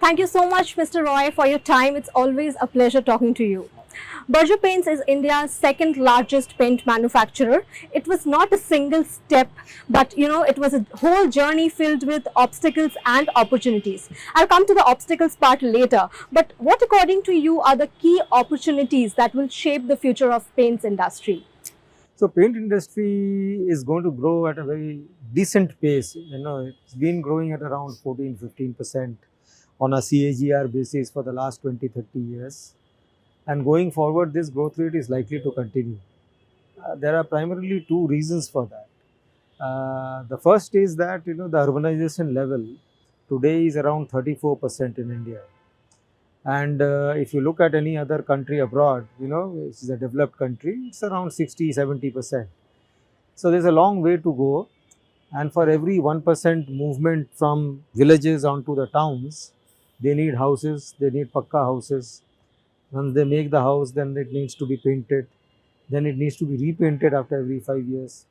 Thank you so much, Mr. Roy, for your time. It's always a pleasure talking to you. Berger Paints is India's second largest paint manufacturer. It was not a single step, but it was a whole journey filled with obstacles and opportunities. I'll come to the obstacles part later, but what according to you are the key opportunities that will shape the future of paints industry? So paint industry is going to grow at a very decent pace. It's been growing at around 14-15% on a CAGR basis for the last 20-30 years. And going forward, this growth rate is likely to continue. There are primarily two reasons for that. The first is that the urbanization level today is around 34% in India. And if you look at any other country abroad, which is a developed country, it's around 60-70%. So there's a long way to go. And for every 1% movement from villages onto the towns, they need houses, they need pakka houses. Once they make the house, then it needs to be painted. Then it needs to be repainted after every 5 years.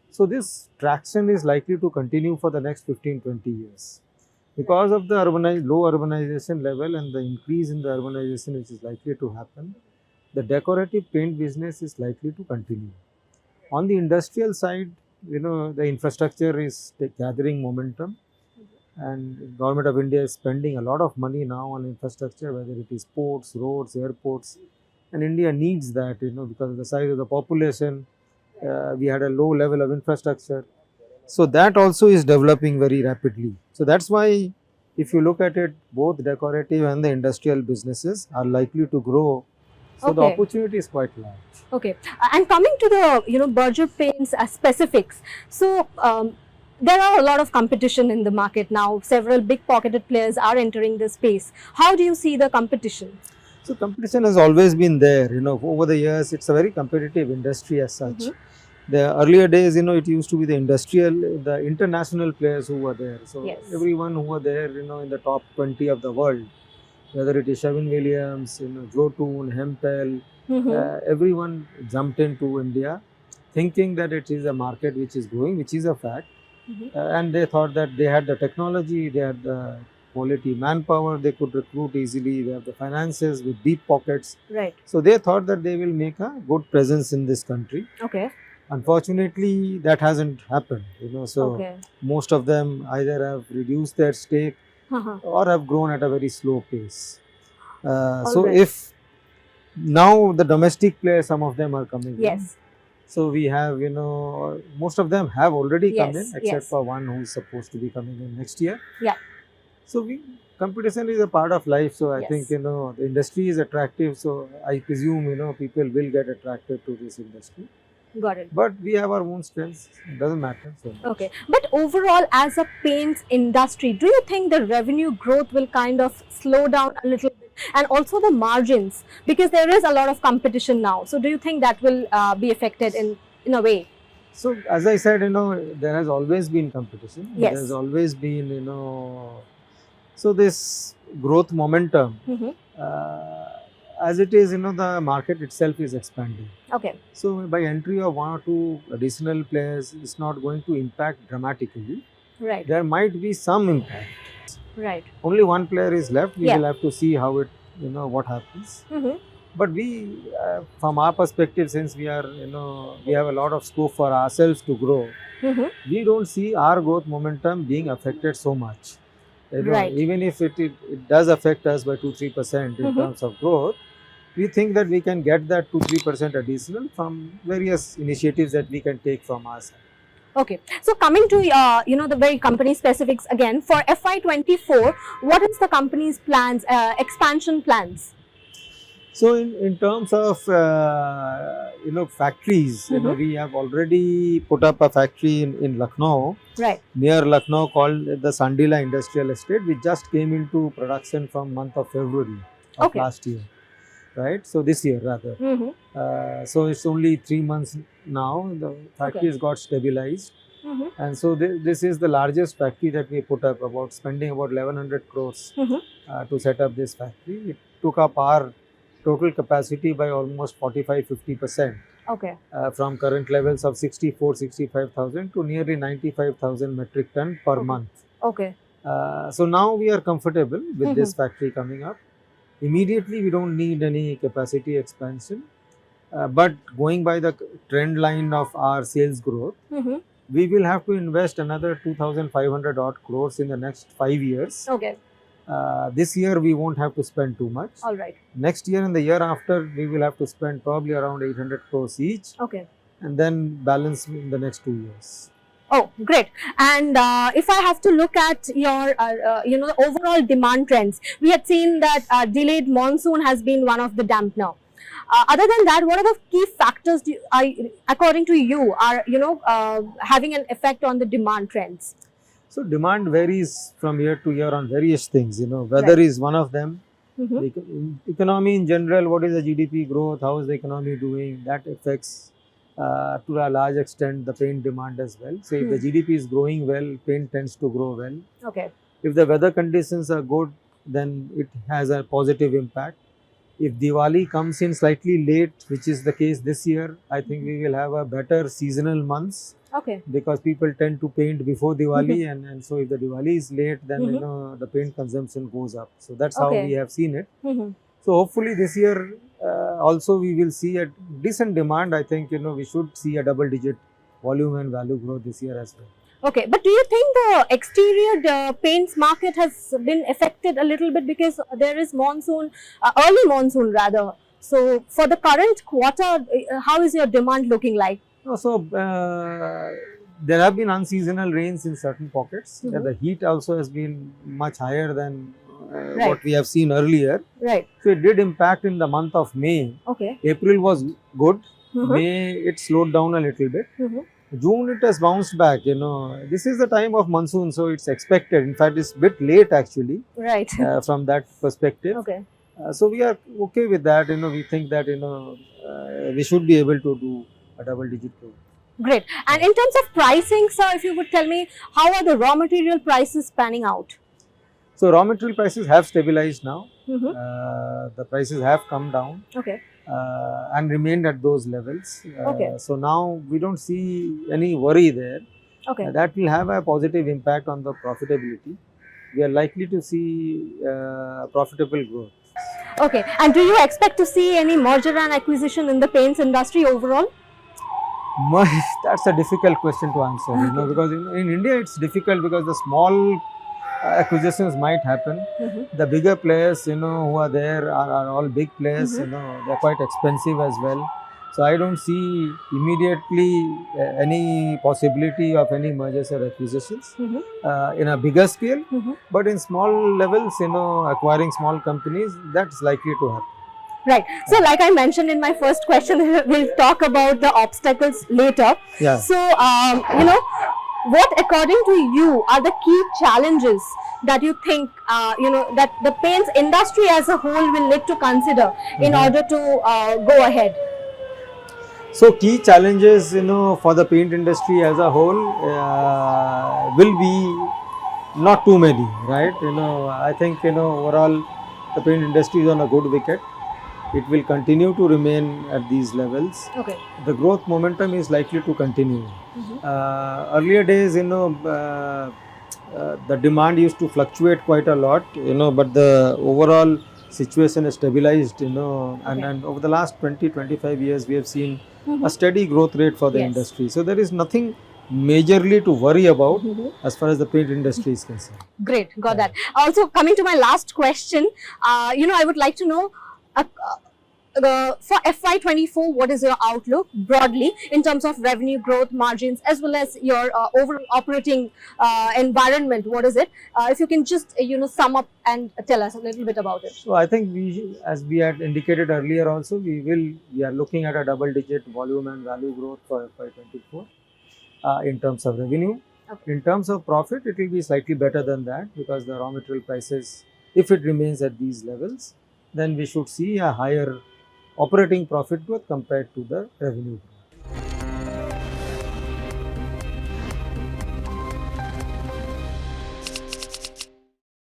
So this traction is likely to continue for the next 15-20 years. Because of the low urbanization level and the increase in the urbanization which is likely to happen, the decorative paint business is likely to continue. On the industrial side, the infrastructure is gathering momentum, and the Government of India is spending a lot of money now on infrastructure, whether it is ports, roads, airports, and India needs that, because of the size of the population, we had a low level of infrastructure. So that also is developing very rapidly. So that's why if you look at it, both decorative and the industrial businesses are likely to grow. So the opportunity is quite large. Okay. And coming to the, Berger Paints specifics. So, there are a lot of competition in the market now. Several big pocketed players are entering the space. How do you see the competition? So competition has always been there. Over the years, it's a very competitive industry as such. The earlier days, it used to be the international players who were there. So everyone who were there, in the top 20 of the world, whether it is Sherwin-Williams, Jotun, Hempel, everyone jumped into India thinking that it is a market which is growing, which is a fact. And they thought that they had the technology, they had the quality manpower, they could recruit easily, they have the finances with deep pockets. Right. So they thought that they will make a good presence in this country. Okay. Unfortunately, that hasn't happened. So most of them either have reduced their stake or have grown at a very slow pace. So if now the domestic players, some of them are coming in. So we have, most of them have already come in, except for one who is supposed to be coming in next year. Yeah. So competition is a part of life. So I think, the industry is attractive. So I presume, people will get attracted to this industry. Got it. But we have our own strengths. It doesn't matter so much. Okay. But overall, as a paints industry, do you think the revenue growth will kind of slow down a little bit? And also the margins, because there is a lot of competition now. So do you think that will be affected in a way? So as I said, there has always been competition. Yes. There has always been, so this growth momentum, as it is, the market itself is expanding. Okay. So by entry of one or two additional players, it's not going to impact dramatically. Right. There might be some impact. Right. Only one player is left. We will have to see how it, what happens. But we, from our perspective, since we are, we have a lot of scope for ourselves to grow, we don't see our growth momentum being affected so much. Even if it does affect us by 2-3% in terms of growth, we think that we can get that 2-3% additional from various initiatives that we can take from our side. Okay, so coming to the very company specifics again, for FY24, what is the company's plans, expansion plans? So in terms of factories, we have already put up a factory in Lucknow, near Lucknow, called the Sandila Industrial Estate, which just came into production from month of February of last year. Right, so this year rather. So it's only 3 months now. The factory has got stabilized, and so this is the largest factory that we put up. Spending about 1100 crores to set up this factory. It took up our total capacity by almost 45-50%. From current levels of 64-65,000 to nearly 95,000 metric ton per month. So now we are comfortable with this factory coming up. Immediately, we don't need any capacity expansion. But going by the trend line of our sales growth, we will have to invest another 2,500 odd crores in the next 5 years. Okay. This year we won't have to spend too much. All right. Next year and the year after, we will have to spend probably around 800 crores each. Okay. And then balance in the next 2 years. Oh, great. And if I have to look at your, the overall demand trends, we had seen that delayed monsoon has been one of the dampener. Other than that, what are the key factors according to you are having an effect on the demand trends? So demand varies from year to year on various things. Weather Right. is one of them. The economy in general, what is the GDP growth? How is the economy doing? That affects to a large extent the paint demand as well. So if the GDP is growing well, paint tends to grow well. Okay. If the weather conditions are good, then it has a positive impact. If Diwali comes in slightly late, which is the case this year, I think we will have a better seasonal months. Okay. Because people tend to paint before Diwali, and so if the Diwali is late, then the paint consumption goes up. So that's how we have seen it. So hopefully this year also we will see a decent demand. I think we should see a double-digit volume and value growth this year as well. Okay, but do you think the exterior paints market has been affected a little bit because there is monsoon, early monsoon rather? So for the current quarter, how is your demand looking like? So there have been unseasonal rains in certain pockets. The heat also has been much higher than what we have seen earlier. Right. So it did impact in the month of May. Okay. April was good. May it slowed down a little bit. June it has bounced back. This is the time of monsoon, so it's expected. In fact, it's a bit late actually. Right. From that perspective. Okay. So we are okay with that. We think that we should be able to do a double-digit growth. Great. And in terms of pricing, sir, if you would tell me, how are the raw material prices panning out? So raw material prices have stabilized now. The prices have come down. Okay. And remained at those levels. Okay. So now we don't see any worry there. Okay. That will have a positive impact on the profitability. We are likely to see profitable growth. Okay. And do you expect to see any merger and acquisition in the paints industry overall? That's a difficult question to answer, because in India it's difficult because the small acquisitions might happen. The bigger players, who are there are all big players, they're quite expensive as well. So I don't see immediately any possibility of any mergers or acquisitions in a bigger scale. But in small levels, acquiring small companies, that's likely to happen. Right. So like I mentioned in my first question, we'll talk about the obstacles later. Yeah. So, what according to you are the key challenges that you think, that the paints industry as a whole will need to consider in order to go ahead? So key challenges, for the paint industry as a whole will be not too many, right? I think, overall the paint industry is on a good wicket. It will continue to remain at these levels. Okay. The growth momentum is likely to continue. Earlier days, the demand used to fluctuate quite a lot, but the overall situation is stabilized, and over the last 20-25 years, we have seen a steady growth rate for the industry. So there is nothing majorly to worry about as far as the paint industry is concerned. Great, got that. Also, coming to my last question, I would like to know, for FY24, what is your outlook broadly in terms of revenue growth, margins, as well as your overall operating environment? What is it? If you can just sum up and tell us a little bit about it. So I think as we had indicated earlier, also we are looking at a double-digit volume and value growth for FY24 in terms of revenue. Okay. In terms of profit, it will be slightly better than that because the raw material prices, if it remains at these levels, then we should see a higher operating profit growth compared to the revenue growth.